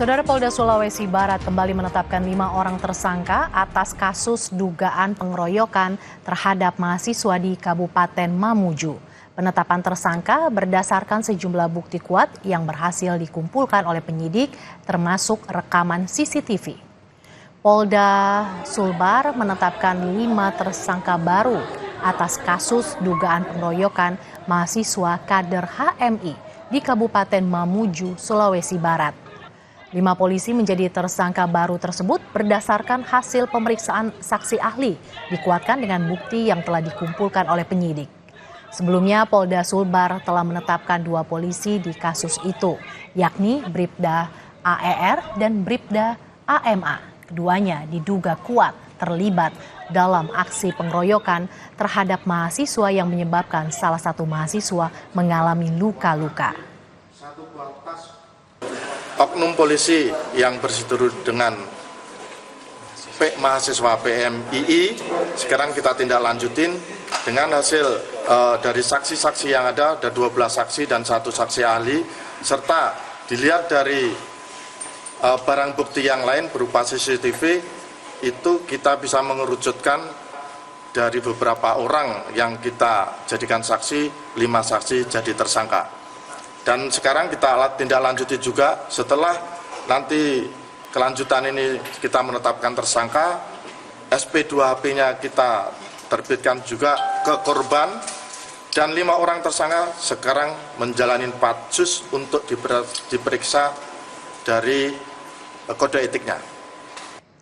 Saudara Polda Sulawesi Barat kembali menetapkan 5 orang tersangka atas kasus dugaan pengeroyokan terhadap mahasiswa di Kabupaten Mamuju. Penetapan tersangka berdasarkan sejumlah bukti kuat yang berhasil dikumpulkan oleh penyidik, termasuk rekaman CCTV. Polda Sulbar menetapkan 5 tersangka baru atas kasus dugaan pengeroyokan mahasiswa kader HMI di Kabupaten Mamuju, Sulawesi Barat. 5 polisi menjadi tersangka baru tersebut berdasarkan hasil pemeriksaan saksi ahli, dikuatkan dengan bukti yang telah dikumpulkan oleh penyidik. Sebelumnya Polda Sulbar telah menetapkan 2 polisi di kasus itu, yakni Bribda AER dan Bribda AMA. Keduanya diduga kuat terlibat dalam aksi pengeroyokan terhadap mahasiswa yang menyebabkan salah satu mahasiswa mengalami luka-luka. Oknum polisi yang berseteru dengan mahasiswa PMII sekarang kita tindak lanjutin dengan hasil dari saksi-saksi yang ada 12 saksi dan 1 saksi ahli, serta dilihat dari barang bukti yang lain berupa CCTV, itu kita bisa mengerucutkan dari beberapa orang yang kita jadikan saksi, 5 saksi jadi tersangka. Dan sekarang kita tindak lanjuti juga setelah nanti kelanjutan ini kita menetapkan tersangka, SP2HP-nya kita terbitkan juga ke korban, dan 5 orang tersangka sekarang menjalani patsus untuk diperiksa dari kode etiknya.